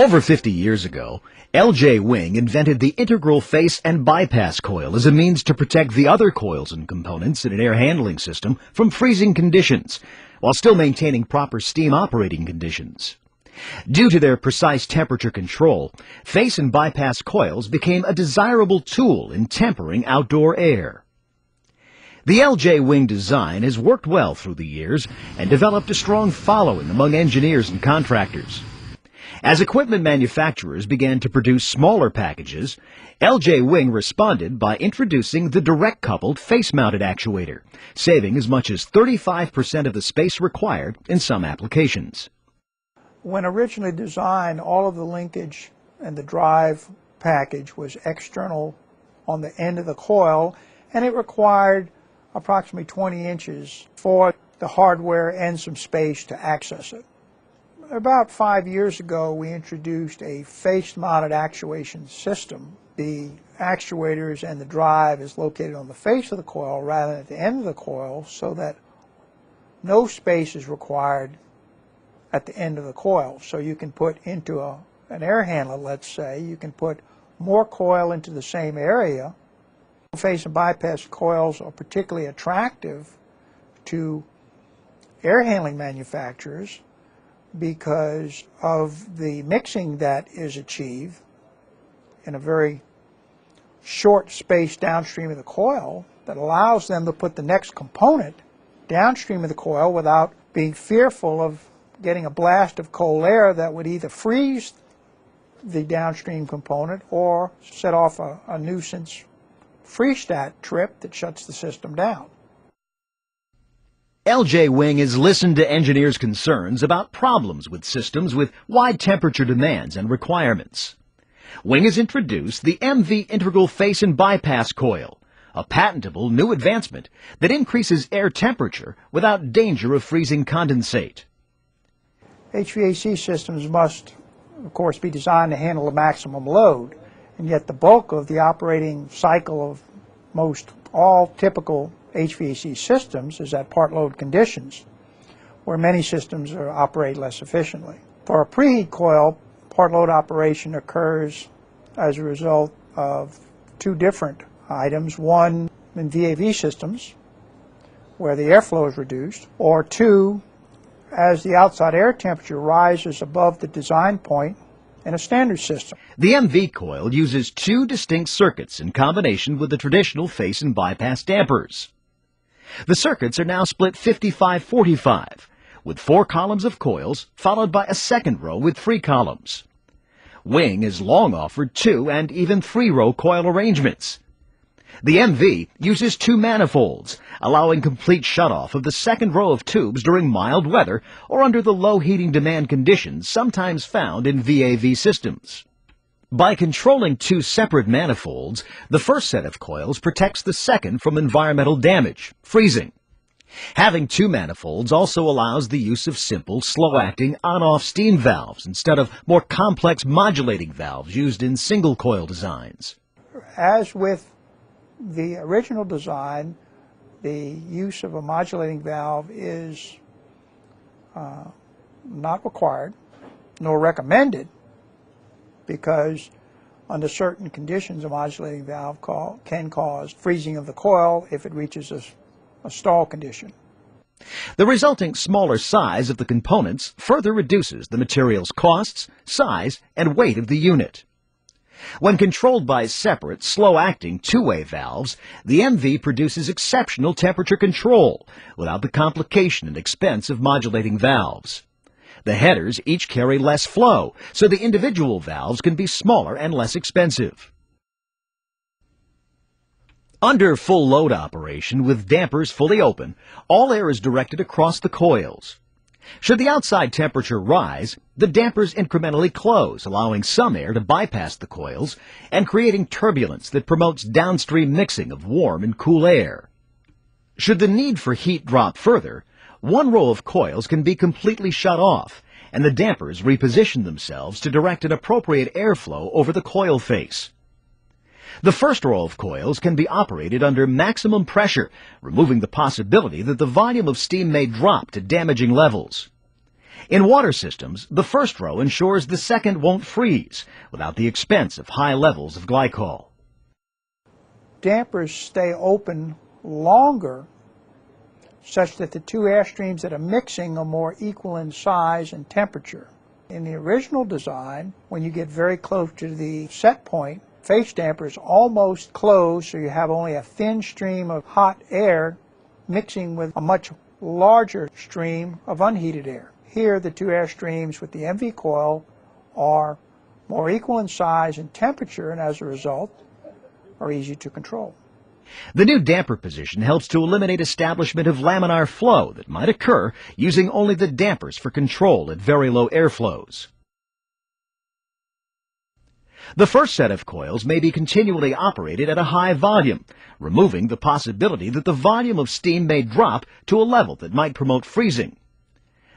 Over 50 years ago, L.J. Wing invented the integral face and bypass coil as a means to protect the other coils and components in an air handling system from freezing conditions, while still maintaining proper steam operating conditions. Due to their precise temperature control, face and bypass coils became a desirable tool in tempering outdoor air. The L.J. Wing design has worked well through the years and developed a strong following among engineers and contractors. As equipment manufacturers began to produce smaller packages, L.J. Wing responded by introducing the direct-coupled face-mounted actuator, saving as much as 35% of the space required in some applications. When originally designed, all of the linkage and the drive package was external on the end of the coil, and it required approximately 20 inches for the hardware and some space to access it. About 5 years ago, we introduced a face-mounted actuation system. The actuators and the drive is located on the face of the coil rather than at the end of the coil, so that no space is required at the end of the coil. So you can put into an air handler, let's say, you can put more coil into the same area. Face and bypass coils are particularly attractive to air handling manufacturers because of the mixing that is achieved in a very short space downstream of the coil that allows them to put the next component downstream of the coil without being fearful of getting a blast of cold air that would either freeze the downstream component or set off a nuisance freeze-stat trip that shuts the system down. L.J. Wing has listened to engineers' concerns about problems with systems with wide temperature demands and requirements. Wing has introduced the MV Integral Face and Bypass Coil, a patentable new advancement that increases air temperature without danger of freezing condensate. HVAC systems must, of course, be designed to handle the maximum load, and yet the bulk of the operating cycle of most all typical HVAC systems is at part load conditions, where many systems operate less efficiently. For a preheat coil, part load operation occurs as a result of two different items. One, in VAV systems, where the airflow is reduced, or two, as the outside air temperature rises above the design point in a standard system. The MV coil uses two distinct circuits in combination with the traditional face and bypass dampers. The circuits are now split 55-45, with 4 columns of coils followed by a second row with 3 columns. Wing has long offered 2 and even 3-row coil arrangements. The MV uses 2 manifolds, allowing complete shutoff of the second row of tubes during mild weather or under the low heating demand conditions sometimes found in VAV systems. By controlling 2 separate manifolds, the first set of coils protects the second from environmental damage, freezing. Having 2 manifolds also allows the use of simple, slow-acting on-off steam valves instead of more complex modulating valves used in single-coil designs. As with the original design, the use of a modulating valve is not required nor recommended, because under certain conditions a modulating valve can cause freezing of the coil if it reaches a stall condition. The resulting smaller size of the components further reduces the material's costs, size, and weight of the unit. When controlled by separate, slow-acting two-way valves, the MV produces exceptional temperature control without the complication and expense of modulating valves. The headers each carry less flow, so the individual valves can be smaller and less expensive. Under full load operation with dampers fully open, all air is directed across the coils. Should the outside temperature rise, the dampers incrementally close, allowing some air to bypass the coils and creating turbulence that promotes downstream mixing of warm and cool air. Should the need for heat drop further, one row of coils can be completely shut off, and the dampers reposition themselves to direct an appropriate airflow over the coil face. The first row of coils can be operated under maximum pressure, removing the possibility that the volume of steam may drop to damaging levels. In water systems, the first row ensures the second won't freeze without the expense of high levels of glycol. Dampers stay open longer such that the two air streams that are mixing are more equal in size and temperature. In the original design, when you get very close to the set point, face dampers almost close, so you have only a thin stream of hot air mixing with a much larger stream of unheated air. Here, the two air streams with the MV coil are more equal in size and temperature, and as a result, are easy to control. The new damper position helps to eliminate establishment of laminar flow that might occur using only the dampers for control at very low airflows. The first set of coils may be continually operated at a high volume, removing the possibility that the volume of steam may drop to a level that might promote freezing.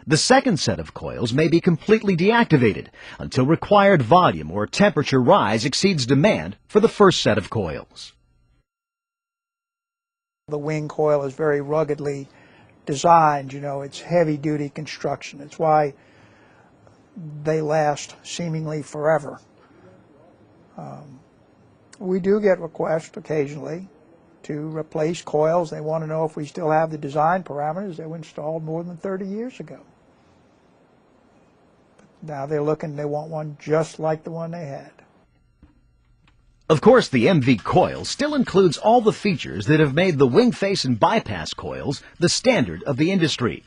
The second set of coils may be completely deactivated until required volume or temperature rise exceeds demand for the first set of coils. The wing coil is very ruggedly designed, it's heavy-duty construction. It's why they last seemingly forever. We do get requests occasionally to replace coils. They want to know if we still have the design parameters that were installed more than 30 years ago. Now they want one just like the one they had. Of course, the MV Coil still includes all the features that have made the wing face and bypass coils the standard of the industry.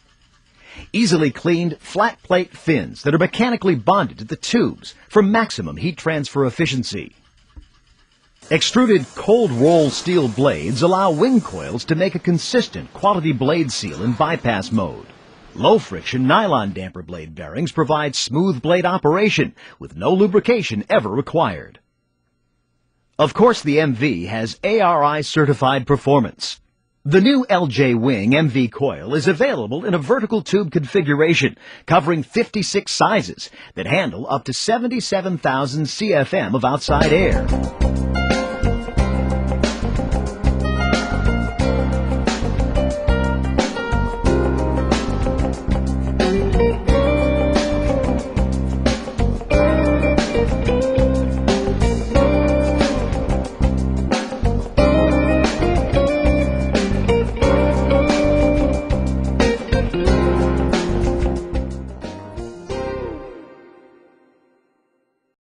Easily cleaned flat plate fins that are mechanically bonded to the tubes for maximum heat transfer efficiency. Extruded cold roll steel blades allow wing coils to make a consistent quality blade seal in bypass mode. Low friction nylon damper blade bearings provide smooth blade operation with no lubrication ever required. Of course, the MV has ARI certified performance. The new LJ Wing MV Coil is available in a vertical tube configuration covering 56 sizes that handle up to 77,000 CFM of outside air.